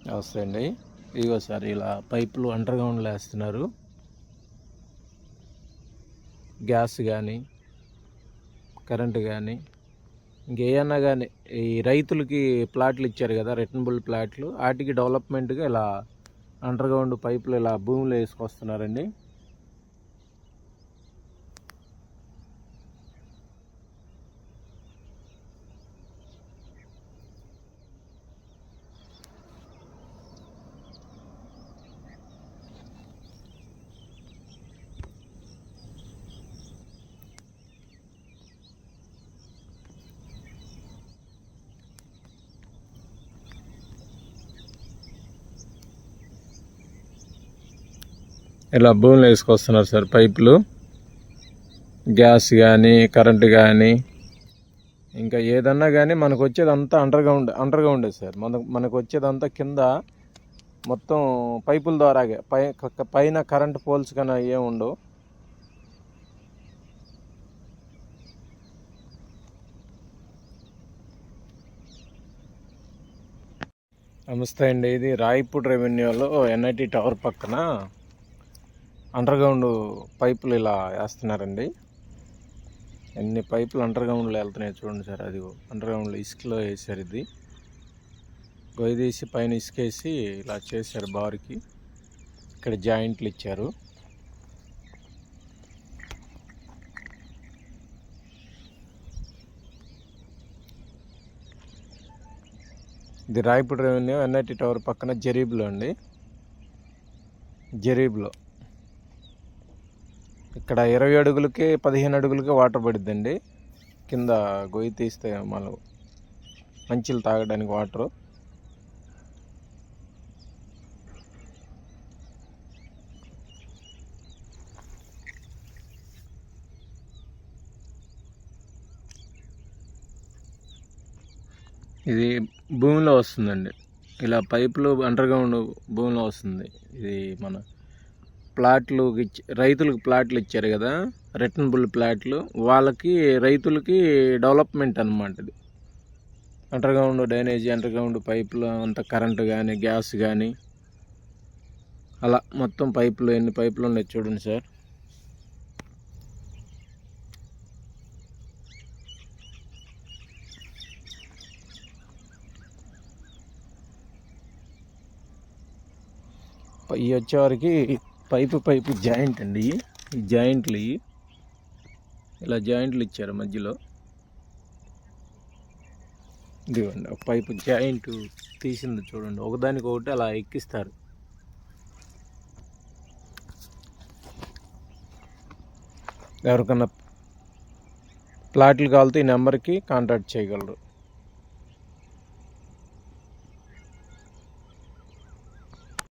నమస్తే అండి. ఇదిగో సార్ ఇలా పైపులు అండర్ గ్రౌండ్లో వేస్తున్నారు. గ్యాస్ కానీ కరెంటు కానీ ఇంకేమన్నా కానీ ఈ రైతులకి ప్లాట్లు ఇచ్చారు కదా, రిటర్నబుల్ ప్లాట్లు, వాటికి డెవలప్మెంట్గా ఇలా అండర్ గ్రౌండ్ పైపులు ఇలా భూమిలో వేసుకొస్తున్నారండి. ఇలా భూమిలో వేసుకొస్తున్నారు సార్ పైపులు. గ్యాస్ కానీ కరెంటు కానీ ఇంకా ఏదన్నా కానీ మనకు వచ్చేదంతా అండర్ గ్రౌండే సార్. మనకు వచ్చేదంతా కింద మొత్తం పైపుల ద్వారాగే, పైన కరెంటు పోల్స్ కానీ ఏమి ఉండవు. నమస్తే అండి. ఇది రాయపూడి రెవెన్యూలో ఎన్ఐటి టవర్ పక్కన అండర్ గ్రౌండ్ పైపులు ఇలా వేస్తున్నారండి. ఎన్ని పైపులు అండర్ గ్రౌండ్లో వెళ్తున్నాయి చూడండి సార్. అది అండర్ గ్రౌండ్లో ఇసుకలో వేసారు. ఇది గొయ్యి తీసి పైన ఇసుకేసి ఇలా చేశారు బార్కి. ఇక్కడ జాయింట్లు ఇచ్చారు. ఇది రాయపూడి రెవెన్యూ ఎన్ఐటి టవర్ పక్కన జరీబ్లో అండి. జరీబ్లో ఇక్కడ 20 అడుగులకి 15 అడుగులకి వాటర్ పడుద్దండి. కింద గొయ్యి తీస్తే మనం మంచిలు తాగడానికి వాటరు. ఇది భూమిలో వస్తుందండి. ఇలా పైపులు అండర్ గ్రౌండ్ భూమిలో వస్తుంది. ఇది మన ప్లాట్లు రైతులకు ప్లాట్లు ఇచ్చారు కదా, రిటర్నబుల్ ప్లాట్లు, వాళ్ళకి రైతులకి డెవలప్మెంట్ అన్నమాట. ఇది under ground drainage, under ground పైపులు అంత కరెంటు కానీ గ్యాస్ కానీ అలా మొత్తం పైపులు ఎన్ని పైపులు ఉన్నాయి చూడండి సార్. ఈ వచ్చేవారికి పైపు జాయింట్ అండి. ఈ జాయింట్లు ఇలా జాయింట్లు ఇచ్చారు మధ్యలో. ఇదిగోండి పైపు జాయింట్ తీసింది చూడండి. ఒకదానికి ఒకటి అలా ఎక్కిస్తారు. ఎవరికన్నా ప్లాట్లు కావాలితే ఈ నెంబర్కి కాంటాక్ట్ చేయగలరు.